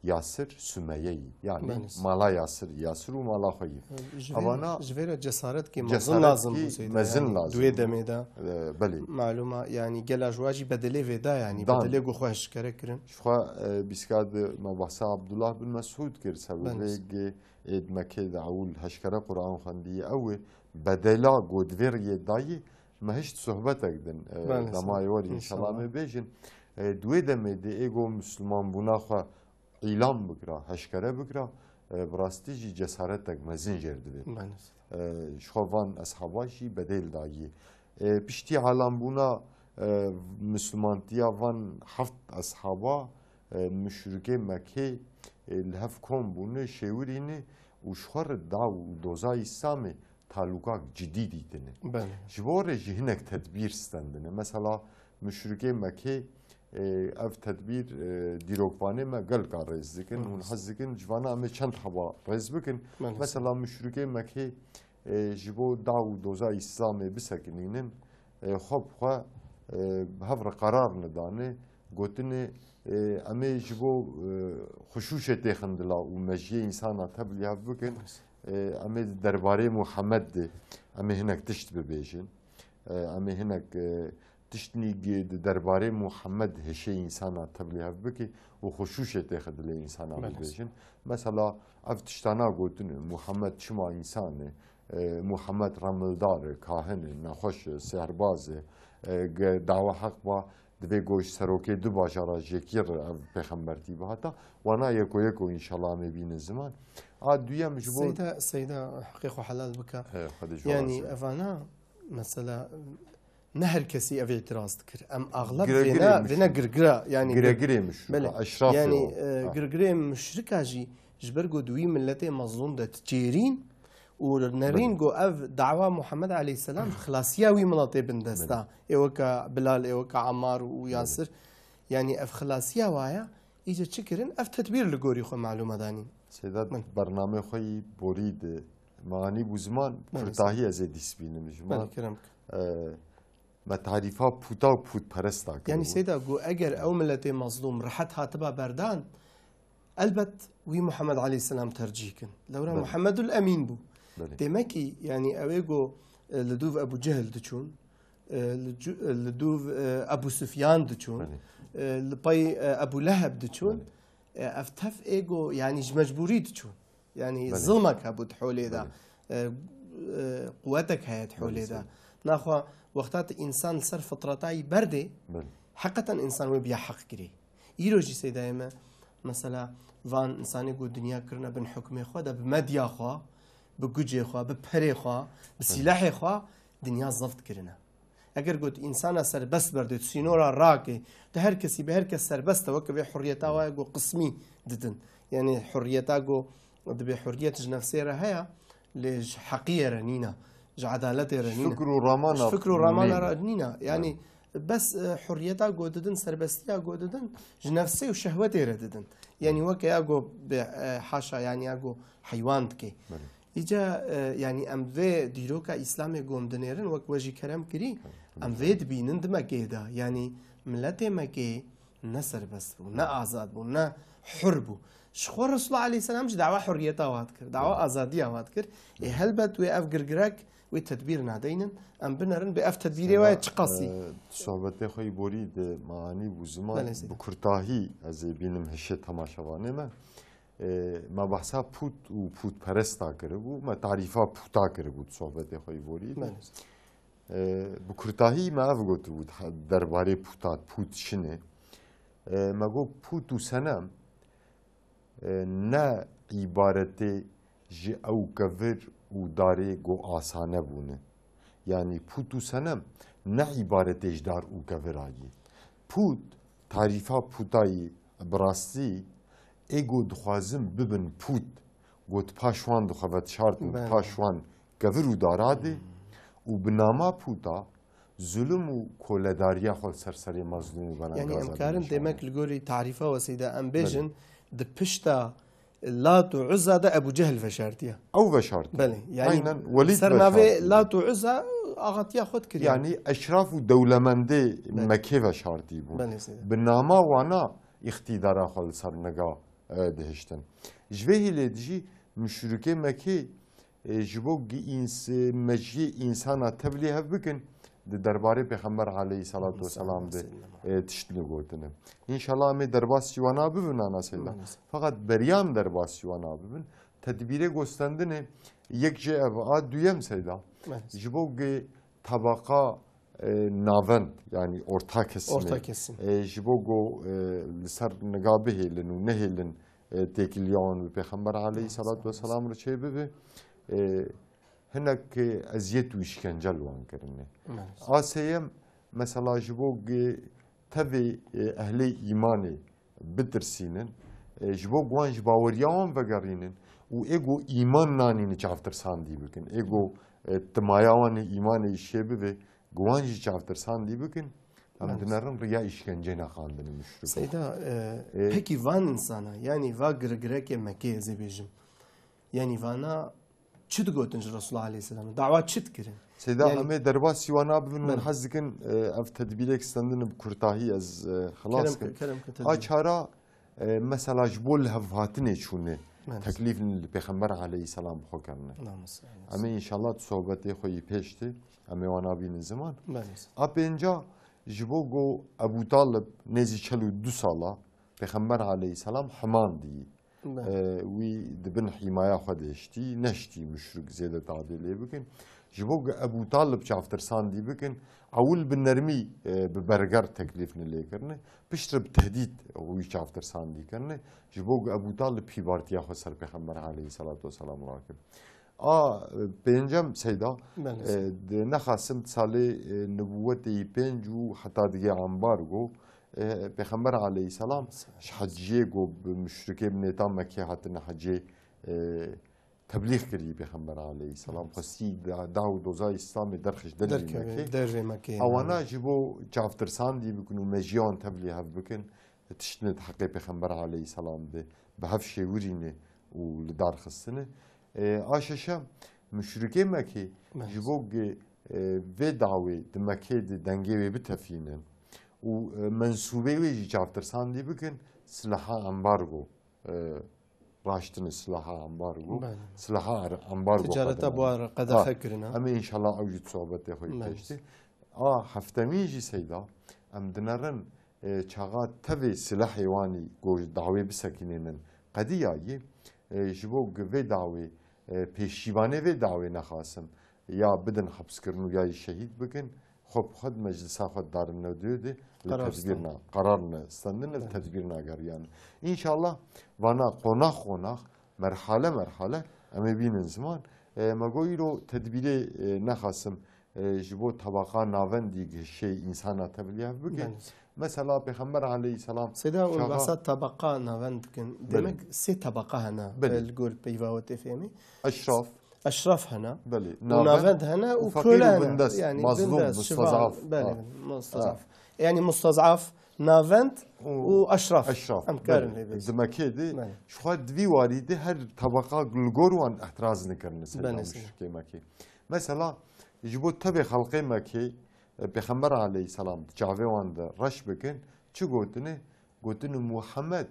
یاسر سمیه‌ای یعنی مالا یاسر و مالا خویی اوانا جویره جسارت که مزن لازم بوسید مزن لازم دوی دمه دا بله معلومه یعنی گل اجواجی بدلی ودا یعنی بدلی گو خوش کرد کرن شخوا بیسکاد ما بحثا عبدالله بن مسعود کرد سببه اد مکه دعول هشکره قرآن خواندی او بدلا گودور یه دایی مهشت صحبت اگدن دمای وری انشالله میبیجن دوی دمه ده ایگو مسلمان بونا خوا اعلام بکرا هشکره بکرا براستی جی جسارت تک مزین جرده بید شخوان اصحاباشی بدل دایی پشتی عالم بونا مسلمانتیا وان هفت اصحابا مشرکه مکه لحف کن بونه شیورینه و شخور داو دوزای اسلامی تعلقات جدی دیدنه جوار جهنک تدبیر ستندنه مثلا مشرکه مکه اف تدبیر دیروکوانه ما گل کار رئیس دکن و حز دکن جوانا همه چند حبا رئیس بکن مثلا مشرکه مکه جبو دعو دوزا اسلام بسکنینن خب خواه هفر قرار ندانه گوتنه همه جبو خشوش تخندلا و مجیه انسانا تبلیغ بکن همه درباره محمد ده همه هنک تشت ببیجن همه هنک تشتنی درباره محمد هشی انسانا تبلیغ بکی و خشوش تخدل انسانا ببیجن مثلا افتشتانا گوتن محمد چما انسانه محمد رملدار کاهن نخوش سهربازه دعوه حق با دوی گوش سروکی دو باجارا جکیر پیغمبرتی به هتا وانا یکو انشالله میبینه زمان دویم جبو سيدة حقيقة حلال بك خدي يعني أفانا مثلا نهر كسي أبي اعتراض ذكر أم أغلب فينا قرقرة يعني قرقرة مشركة أشراف يعني قرقرة مشركة جبرقو دوي ملتي مظلوم ده تجيرين ونرين جو أف دعوة محمد عليه السلام خلاصية وي مناطق بندستا إيوكا بلال إيوكا عمار وياسر يعني أف خلاصية وايا إيجا تشكرن أف تدبير لقوري خو معلومة دانين سيدات برنامج خوي بريد معاني بوزمان كرتاهي از ديسبين مجمع ما تعريفها بوتا وبوت برستا يعني سيدا جو أجر أو ملتي مظلوم رحت هاتبا بردان البت وي محمد عليه السلام ترجيكن لو محمد الأمين بو دمكي يعني أويجو لدوف أبو جهل دشون لدوف أبو سفيان دشون لباي أبو لهب دشون افتف ايجو يعني مجبوري تشون يعني ظلمك هبو تحولي ذا قوتك هي تحولي ذا ناخو وقتات انسان سر فطرتاي بردي حقا انسان وبيا حق كري يروجي سيدايما مثلا فان انساني قو دنيا كرنا بن حكمي خو ده بمديا خو بجوجي خو ببري خو بسلاحي خو دنيا زفت كرنا اگر قلت انسان سر بس برده سينورا راكي ده هر كسي به هر كس سر بس توك به حريتا واغو قسمي ددن يعني حريتا جو ده حريه نفسيه هيا لج حقيه رنينا ج عدالته رنينا فكروا رامانا رنينا يعني بس حريتا جو ددن سربستيا جو ددن ج نفسي وشهوته رددن يعني وك ياغو حاشا يعني ياغو حيوان تكي إجا يعني أم في ديروكا إسلامي قوم دنيرن وك وجي كرم كري أم في دبينن دمكي دا يعني ملتي مكي نسر بس بو نا آزاد بو نا حر بو شخور رسول الله عليه السلام دعوة حريتا واد كر دعوة آزادية واد كر هلبت وي أف قرقراك وي تدبير نادينن أم بنرن بأف تدبيري وي تقاسي صحبتي خوي بوريد معاني وزمان بكرتاهي أزي بينم هشي تماشواني ما ما بحثا پوت و پوت پرستا کرده بود ما تعریفا پوتا کرده بود صحبت خوی بورید بکرتاهی ما افگوت بود درباره پوتات پوت شنه ما گو پوت و سنم نه عبارت جی او کفر و داره گو آسانه بونه یعنی پوت و سنم نه عبارت اجدار و کفر آیی پوت تعریفا پوتایی براستی ایگو دخوازم ببن پود گوت پاشوان دخوات شارت پاشوان گورو داراده و بناما پودا ظلم و کولداریا خود سرسری مظلوم بنا يعني امكارن ديمك لقولي تعريفه وسيده ام بيجن د بشتا لات وعزى ده ابو جهل فشارتيا او فشارت بله يعني سرنافي لات وعزى اغطيا خود كريم يعني اشراف دولمنده مكه فشارتي بو بناما وانا اختیدارا خود سرنگا دهشتن جوهی لیدجی مشرکه مکی جبو مجی انسان تبلیغ بکن درباره پیغمبر علیه صلوات و سلام ده تشتنی گوتنه انشالله می درباس جوانا ببین آنا سیدا فقط بریام درباس جوانا ببین تدبیره گستندنه یک جه افعاد دویم سیدا جبو طبقه ناوند yani orta kesimi. Jibogo ser negabe helin u nehelin tekilyan ve Peygamber aleyhissalatu vesselam re çebe henek eziyet u işkencel wan kirine. Asayem mesela jibog tabi ehli imani bitirsinin jibog wan jbawriyan vegarinin u ego iman nanini çaftir sandi bikin. Ego tmayawan imani şebe ve گوانجی چافترسان دی بکن هم دنرم ریا işkence نخاندنی مشروع سیدا peki van insana yani va gırgıreke Mekke zebejim yani vana çıt gotunj Resulullah Aleyhisselam dava çıt kirin سيدا همه درباس سيوانا ببن من حزكن اف تدبيرك استندن بكرتاهي از خلاص اچارا مثلا جبول هفاتنه چونه تکلیف پیغمبر علیه السلام خو کرنه اما انشالله صحبت خوی پیشته اما وانا بین زمان اب اینجا جبوگو ابو طالب نزی 42 ساله پیغمبر علیه السلام حمان دی وی دبن حمایه خودشتی نشتی مشرک زیاده تعدیلی بکن جبوك أبو طالب شافتر ساندي بكن أول بالنرمي ببرجر تكليف نليكرنه بشرب تهديد هو شافتر ساندي كرنه جبوك أبو طالب في بارتيا خسر بيخمر عليه الصلاة والسلام راكب بينجم سيدا نخاسم سالي نبوتي بينجو حتى دقي عمبارغو بيخمر عليه السلام حجيجو بمشركي بنيتا مكي حتى نحجي تبلیغ کردی پیغمبر علیه السلام خاصی دعوت دوزای اسلامی درخش در مکه آوانا جبو چافترسان دی بکن و مجیان تبلیغ بکن تشتند حقی پیغمبر علیه السلام به هف شورینه و لدار خستنه آششا مشرکه مکه جبو و دعوی دمکه دنگه و بتفینن و منصوبه وی چافترسان دی بکن سلاح امبارگو راشتن سلاح امبارگو سلاح امبارگو تجارت ابوار قد فكرنا اما ان شاء الله اوجد صحبت خوي تشتي هفتميجي سيدا ام دنرن چاغا تبي سلاح يواني گوج دعوي بسكينن قدياي جبو گوي دعوي پیشیوانه و دعوی نخواستم یا بدن حبس کردن یا شهید بکن خب خود مجلس خود دارن ندیده لتدبیرنا قرارنا استندن لتدبیرنا گریان انشالله وانا قناخ مرحله اما بینن زمان ما گویی رو تدبیر نخواستم جبو طبقه ناوندی شی انسان تبلیغ بکن مثلا پیغمبر علیه السلام سيدا والبعثات طبقة نافند كن دمك سي طبقة هنا بالقول بيفاوت فهمي أشراف هنا بلي ونافند هنا وكل هنا يعني مظلوم مستضعف مستضعف يعني مستضعف نافند وأشراف أمكارن دمكيدي شو خد في واردي هر طبقة الجوروان احتراز نكرن سيدا مكي مثلا يجبو تبي خلقي مكي پیغمبر علیه السلام جاوه وانده رش بکن چه گوتنه؟ گوتنه محمد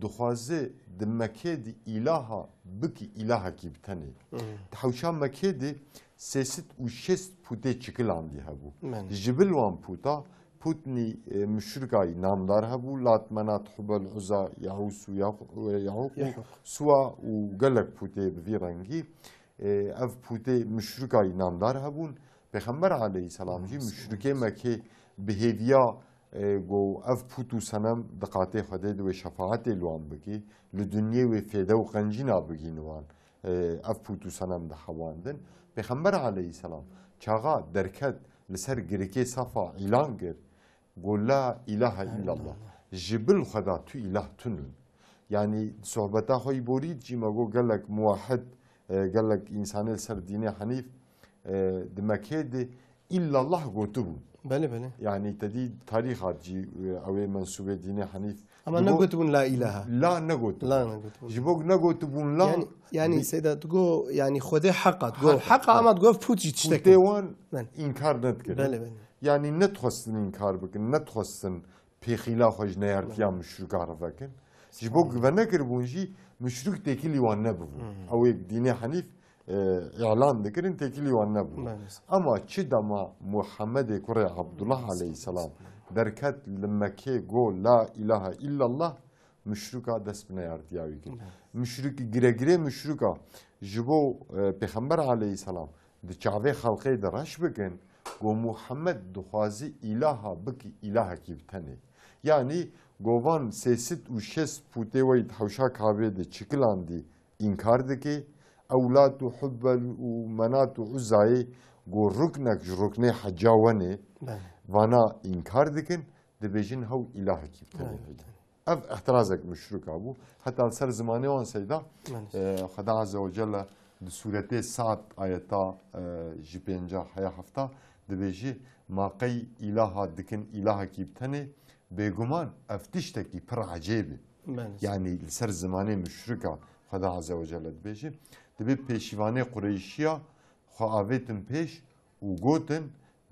دخوازه ده مکه دی الها بکی الها کی بتنه تحوشا مکه دی سیست و شست پوته چکل آندی هبو جبل وان پوتا پوتنی مشرکای نامدار هبو لات منات حبل عزا یعوس و یعوق سوا و گلک پوته بوی رنگی اف پوته مشرکای نامدار هبون پیغمبر علیه السلام جی مشرکه مکه بهیویا گو اف پوتو سنم دقاته خده دو شفاعت لوان بکی لدنیا و فیده و قنجینا بگی نوان اف پوتو سنم ده حواندن پیغمبر علیه السلام چاقا درکت لسر گرکه صفا اعلان گر گو لا اله الا الله جبل خدا تو اله تنون يعني صحبتا خوي بوريد جي ما گو قالك موحد قالك انسان سر دين حنيف دمكيد إلا الله قوتبون بله يعني تدي تاريخ جي أو منسوب دين حنيف أما نقوتبون لا إله لا نقوتبون جبوك نقوتبون لا يعني سيدا تقول يعني خده حقا تقول حقا أما تقول فوتي تشتكي تيوان إنكار نتكلم بله يعني نتخصن إنكار بكن نتخصن بخلاف خوش نيارتيا مشروع عرفكن جبوك ونكر بونجي مشروع تكلي وانبون أو دين حنيف اعلان دکرین تکیلی وان نبود اما چه دما محمد کره عبدالله علیه السلام درکت لمکه گو لا اله الا الله مشرکا دست بنیاردیاوی کن مشرک گره مشرکا جبو پیغمبر علیه السلام ده چاوه خلقه درش بکن گو محمد دخوازی اله بکی اله کی بتنه یعنی گوان سیست و شست پوته وید حوشا کابه ده چکلاندی انکار دکی اولاد حبل ومنات عزاي جو ركنك ركني حجاونه وانا انكار دكن دبيجن هو الهك اف احترازك مشروك ابو حتى سر زمانه وان سيدا خدا عز وجل سورته ساعت ايتا جبنجا حيا حفتا دبيجي ما قي اله دكن الهك بتني بيغمان افتشتكي پر عجيب يعني سر زمانه مشركه خدا عز وجل دبيجي دبی پیشوانه قریشیا خواهیتن پیش و گوتن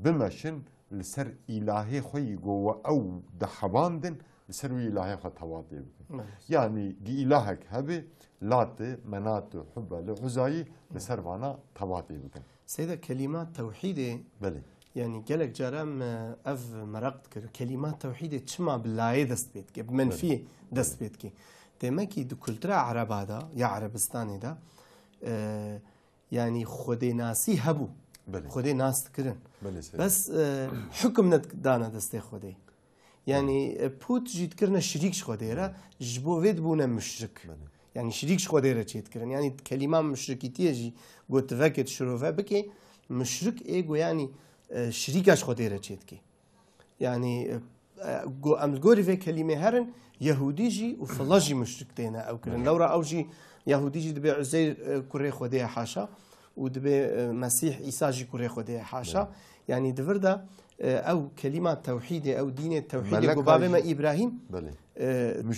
بمشن لسر الهی خوی گو او دحواندن لسر الهی خو توادی بکن یعنی دی الهک هبه لات منات حبل عزایی لسر وانا توادی بکن سيدا كلمات توحيده بله يعني قالك جرام اف مرقت كر كلمات توحيده تشما بالله دست بيتك بمنفي دست بيتك دمكي دو كلترا عرب هذا يا عربستاني ده يعني خودناسي هبو بله خودی ناست کردن بله سید بس حکم ندانه دسته خودی یعنی پوت جیت کردن شریکش خودی را جبو وید بونه مشرک بله يعني شريكش خوديرة چيت كرن يعني كلمة مشركي تيجي قلت فكت شروفه بكي مشرك ايجو يعني شريكش خوديرة چيت كي يعني ام الجوري في كلمة هرن يهوديجي وفلاجي مشركتين او كرن لورا اوجي يهوديجي دبي عزير كوري خوديها حاشا ودبي مسيح عيسى كوري خوديها حاشا يعني دفردا او كلمة توحيد او دين التوحيد قبابة ما ابراهيم بله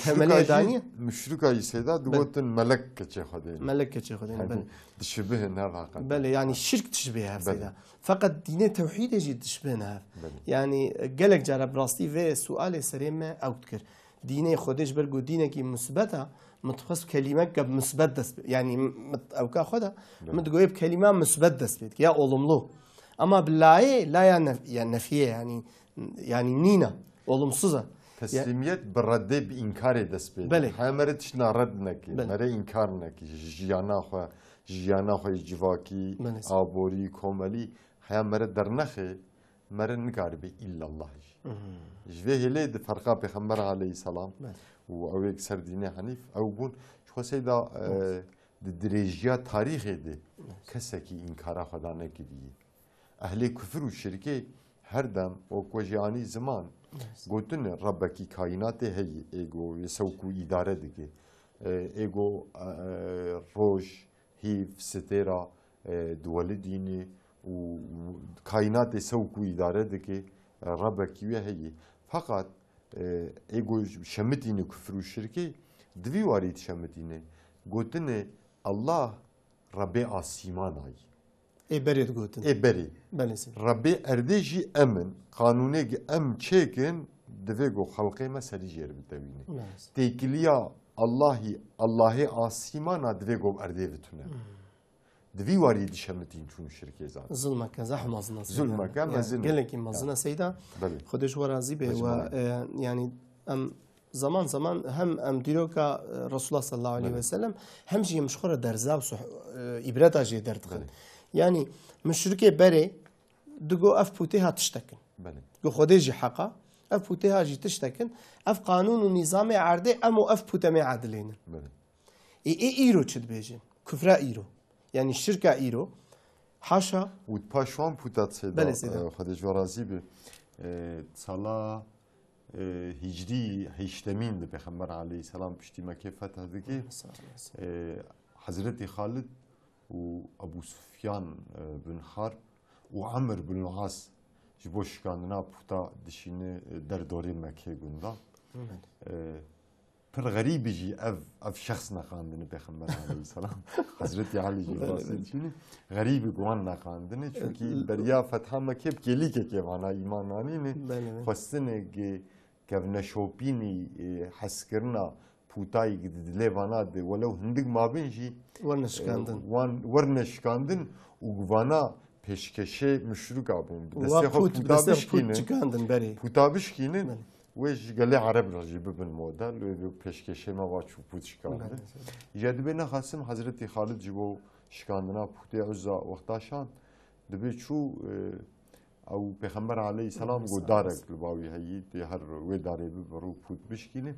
تملي دانية مشرك أي سيدا دوتن ملك كتشي خدين ملك كتشي خدين بله تشبه نهار عقل بله يعني الشرك تشبهها سيدا فقط دين التوحيد يجي تشبهها بله يعني قالك جرب راستي في سؤال سريم او تكر دين خودش برجو دينك مثبتة متخصص كلمة قبل مثبت دس يعني او كاخدها متقول بكلمة مثبت دس بيت يا olumlu اما بالله لا يعني نفيه يعني نينا olumsuza تسليميت برده بإنكار دسبيل بله همرتش نرد نكي مرة إنكار نكي جيانا خو جواكي آبوري كومالي همرة درنخه مرة نكار بي إلا الله جوه هلي ده فرقا بخمر عليه السلام وأويك سرديني حنيف أو بون شو سيدا دريجيا تاريخ ده كسكي إنكارا خدا نكي بيه أهل كفر والشركة هردم وكوجياني زمان قلتن ربكي كائنات هي ايجو يسوكو اداره دكي ايجو روش هيف ستيرا دول ديني وكائنات يسوكو اداره دكي ربكي هي فقط ايجو شمتيني كفر الشركه دوي واريد شمتيني قلتن الله ربي آسيمان هاي بريد قوتن بري بله ربي ارديجي امن قانوني ام تشيكن دفيغو خلقي ما سريجير بتويني تيكليا الله آسيمانا دفيغو اردي بتونه دفي واري دشمتين شون شركه زاد ظلمك زحمه مازنا ظلمك مازنا قال لك مازنا سيدا خدش ورازي به و يعني ام زمان هم ام ديروكا رسول الله صلى الله عليه وسلم هم جي مشخوره درزا ابراتا جي دردخل يعني مشركه بري دقو اف بوتيها تشتكن بله جو خديجي حقا اف بوتيها جي تشتكن اف قانون ونظام عرضي امو اف بوتمي عدلين بله ايرو تشد بيجن كفرا ايرو يعني الشركه ايرو حاشا وتباشوان بوتات سيدا خديج ورازي به صلاة هجري هيشتمين ده بخمر عليه السلام بشتي مكة فتح دكي حضرتي خالد وابو سفيان بن حرب وعمر بن العاص جبوش كاننا بوتا دشينه در دوري مكه گوندا پر غريب يجي اف شخص نخاندني بيغمبر عليه السلام حضرت علي جي غريب جوان نخاندني چونكي بريا فتح مكه بكلي كي وانا ايماناني نه خستنه كevne شوبيني حسكرنا پوتای گدله وانا ده ولو هندگ مابین جی ورنشکاندن و گوانا پیشکشه مشروع کابون دسته خود پوتا بشکینه ویش گله عرب راجی ببن مدل و پیشکشه ما واچو پوت شکاندن یاد بنا خاصم حضرت خالد جبو شکاندنا پوتی عزا وقتاشان دبی چو او پیغمبر علیه السلام گو دارک لباوی هایی دی هر وی داری ببرو پوت بشکینه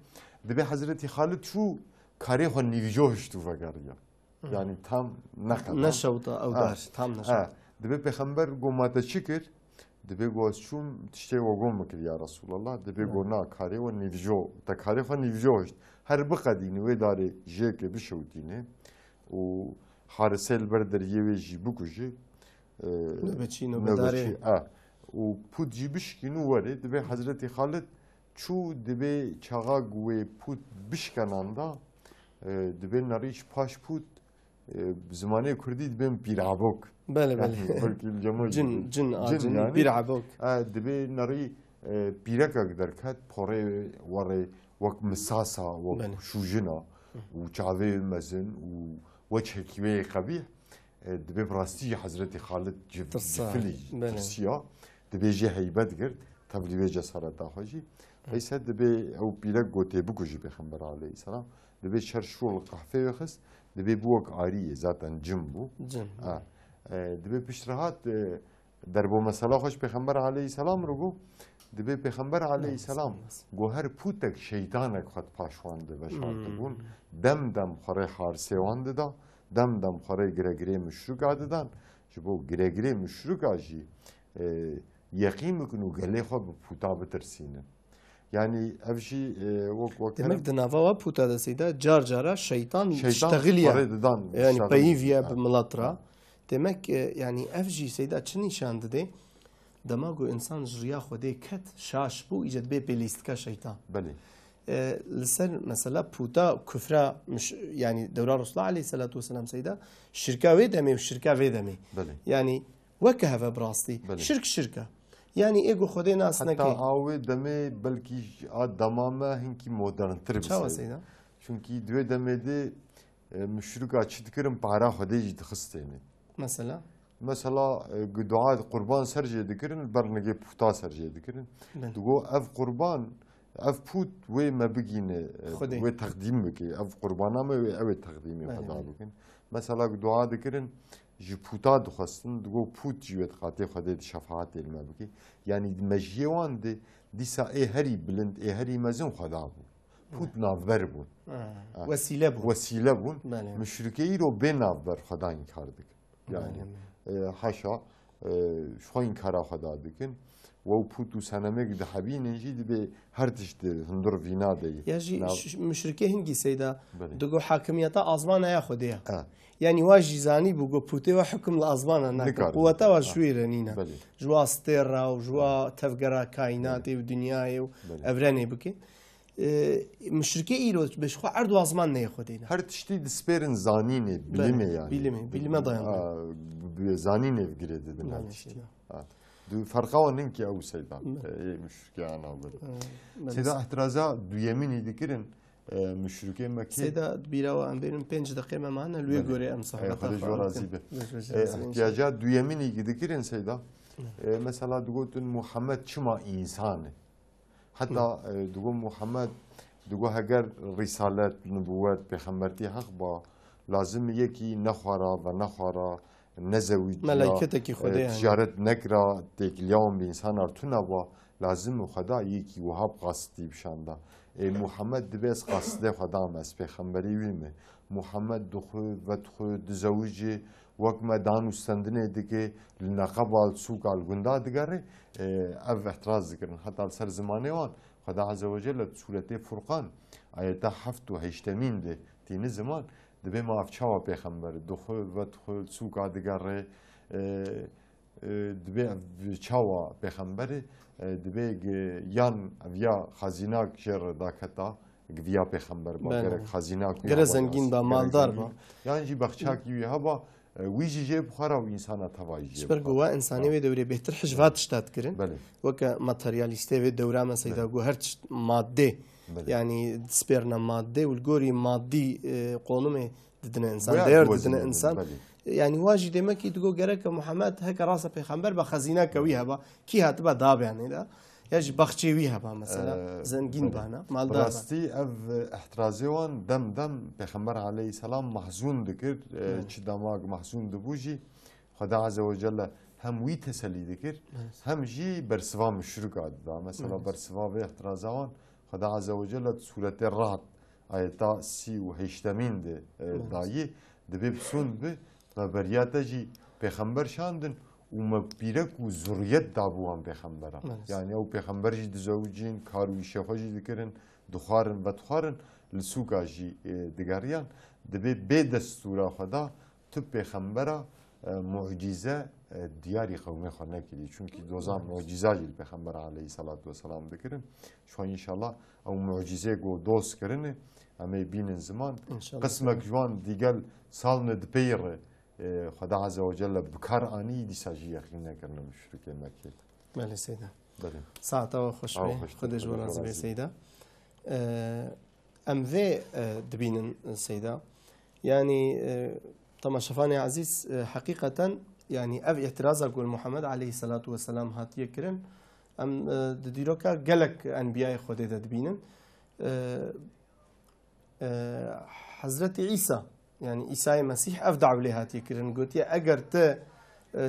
دبی حضرت خالد شو کاری خو نیویجوش تو فکریا یعنی تام نشوطه او دار تام نشوطه دبی پیغمبر گو ماته چیکر دبی گو شوم تشتی و گم مکر یا رسول الله دبی گو نا کاری و نیویجو تا کاری خو نیویجوش هر بقدینی وی داری جک بشودینه و حارسل بردر یوی جی بکوجی نبچینو بداره و پود جیبش کنو وره دبی حضرت خالد چو دبی چاقا گوی پود بشکناندا دبی نریش پاش پود زمانه کردی دبی بیرعبوک بله جن يعني بیرعبوک دبی نری بیرک اقدر کد پاره وره وک مساسا وک شوجنا و چاوه مزن و وجه کیوه قبیح دبي براستي حضرت خالد جفلي ترسيا دبي جي هيبت قرد تبلي بيجا صارت داخوجي ليس دبي او بيلك قوتي بكوجي بخمبر عليه السلام دبي شرشول القحفه يخس دبي بوك عاريه ذاتا جنبو دبي بشرهات دربو مثلا خوش پیغمبر علیه السلام رو گو دبی پیغمبر علیه السلام گوهر پوتک شیطانک خود پاشوانده و شانده بون دم خوره حارسه وانده دا دم خوره گره مشروک آده دان جبو گره مشروک آجی یقین میکنو گله خود پوتا بترسینه yani ev jî wek demek di nava we puta de seyda car cara şeytan iştexiliye yani peyîviye bi milat ra demek yani ev jî seyda çi nîşan dide dema ku insan ji riya Xwedê ket şaş bû îce dibe pêlîstika şeytan belê li ser mesela puta küfra yani devra Resulullah aleyhissalatu vesselam seyda şirka wê demê û şirka wê demê yani weke heve bi rastî şirk şirka yani ego Xwedê nas neke. Hatta avê demê belkî a dema me hinkî moderntir bise. Çünkü divê demê de müşrika çi dikirin para Xwedê jî dixistêne. Mesela dua qurban ser jê dikirin bernigê puta ser jê dikirin. Digo ev qurban ev put wê me bigîne wê teqdîm bike ev qurbana me wê ew ê teqdîmê Xweda bikin. Mesela dua dikirin ji puta dixwestin digo put jî wê diqate Xwedê di şefaatê li me bike. Yani mejiyê wan de dîsa ê herî bilind ê herî mezin Xweda bû. Put navber bûn. Wesîle bûn. Müşrikê îro bê navber Xweda inkar dikin. Yani haşa şo inkara Xweda dikin. و پوت و سنمک ده حبینه جی به هر تشت هندور وینا دی. یا جی مشرکه هنگی سیدا دگو حاکمیت آزمان یا خودیا. یعنی واجی زانی بگو پوته و حکم الآزمان نکرد. قوته و شویر نینا. جوا استرا و جوا تفجر کائنات و دنیای و افرانی بکی. مشرکه ایرو بشخو عرض و آزمان نه خودینا. هر تشتی دسپرن زانینه بیلمه یعنی. بیلمه دایم. زانینه بگیره دیدن. دو فرقاوانın ki ev seyda müşrikâna böyle. Seyda ihtiraz'a duyemini dikirin müşrike Mekke. Seyda bira ve benim 5 dakika memana lüye göre em sahbata. Hadi jorazibe. İhtiyaca duyemini dikirin seyda. Mesela dugotun Muhammed çıma insanı. Hatta dugo Muhammed dugo eğer risalet, nübüvvet, peygamberliği hak ba lazım yeki nexwara ve nexwara نزوج ملائكتك خدای تجارت نکرا تکلیام به انسان ارتونه با لازم خدا یکی وهاب قصدی بشنده محمد دبیس قصده خدا مس پیغمبری ویمه محمد دخو و دخو دزوجی وقت مدان استندنه دیگه لنقب al سوق al گنده دیگره او احتراز ذکرن حتی سر زمانه وان خدا عز وجل سورت فرقان آیت 7 و 8 ده تین زمان دبی ما افچاوا پیغمبر دخول و دخول سوق دیگره دبی چاوا پیغمبر دبی یان ویا خزیناک جر داکتا ویا پیغمبر با gerek خزیناک گره زنگین با مالدار با yani جی بخچاکی وی هوا ویجی جه بخارا و انسان توایی جه سپر گوا انسانی و دوره بهتر حجوات اشتاد کرن وکا ماتریالیسته و دوره ما سیدا گو هر ماده يعني سبيرنا مادي والجوري مادي قانون ددنا انسان دير ددنا انسان يعني واجد دمكي تقول جرك محمد هيك راسه بيخمبر بخزينه كويها با كي هتبقى داب يعني لا يجي بخشي ويها با مثلا زنجين بانا مال دار راستي اف احترازيوان دم بيخمبر عليه السلام محزون ذكر شي دماغ محزون دبوجي خدا عز وجل هم وي تسلي ذكر هم جي برسوا مشرك عاد مثلا برسوا احترازوان خدا عز وجل سورة الرعد آياتا 38 ده دايي دبي بسون به مبرياتا جي پیغمبر شاندن و مبيرك و زريت دابوان پیغمبرا يعني او پیغمبر جي دزوجين كاروي شفا جي دكرن دخارن و تخارن لسوكا جي دگاريان دبي بي دستورا خدا تو پیغمبرا معجزه دیاری قومی خانه کردی چون که دوزان معجزه‌ی پیغمبر علیه الصلاة و السلام دکرن شو انشالله او معجزه گو دوست کرنه اما بین زمان قسمك جوان دیگل سال ندپیر خدا عز وجل بکار آنی دیساجی یقین کرنه مشرک مکه. بله سیدا. بله. ساعته خوش به خودش ورازی به سیدا. ام ذی دبینن سیدا يعني طبعا شفاني عزيز حقيقة يعني أب اعتراض أقول محمد عليه الصلاة والسلام هات يكرن أم ديروكا جلك أنبياء خدي تدبينن حضرة عيسى يعني عيسى المسيح أفدع له هات يكرن قلت يا أجر ت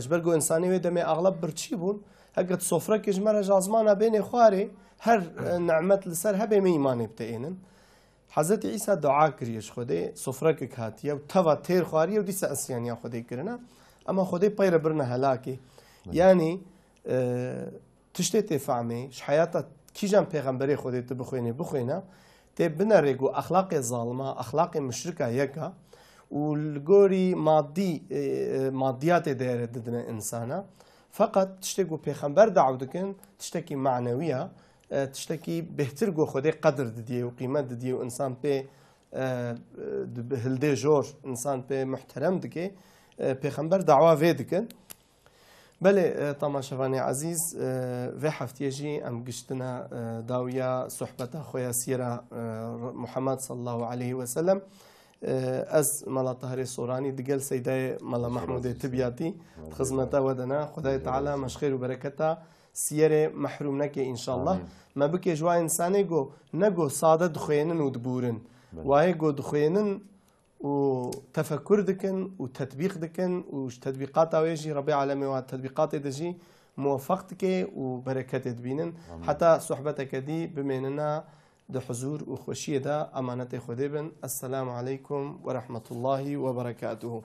جبرگو انسانی وی دمی اغلب برچی بون هەگەت سۆفرەکیش مەرە ژازمانە بێنێ خوارێ هەر نعمەت لەسەر هەبێ مە ئیمانێ بتەێنن حەزەتی ئیسا دعا کریش خودێ سۆفرەکێک هاتیە و تەوا تێر خواریە و دیسە ئەسیانیا خودەی کردنە ئەمە خودەی پەیرە برنە هەلاکێ یعنی تشتێ تێفامێ حیاتە کیژان پێغەمبەرێ خودێت بخوێنێ بخوێنە تێ بنەڕێک و ئەخلاقی زاڵمە ئەخلاقی مشرکە یەکە و گۆری مادیاتێ دەیەرێت ددنە ئینسانە فقط تشتێک و پێخەمبەر داعو دکن تشتێکی معنەویە تشتێکی بهتر گۆ خودێ قەدر ددیێ و قیمەت ددیێ و ئینسان پێ هەلدێ ژۆر ئینسان پێ محتەرەم دکێ پێخەمبەر داوا vê dikin belê tamaşevanê ezîz vê heftiyê jî em giştina dawiya sohbeta xwe ya sîra Muhammed sallallahu aleyhi ve sellem ez mala Tahirê Soranî digel Seydayê mala Mahmûdê Tibyatî xizmeta we de ne Xwedayê Teala meşxêr û bereketa siyerê mehrûm neke înşallah me bike ji wa însanê got ne got sade dixwênin û dibûrin wayê got dixwênin و تفكر دكن وتطبيق دكن وتطبيقات اويجي ربي عالمي والتطبيقات دجي موفقتك وبركات تبينن حتى صحبتك دي بمننا ده حضور وخوشيه ده امانه خديبن السلام عليكم ورحمه الله وبركاته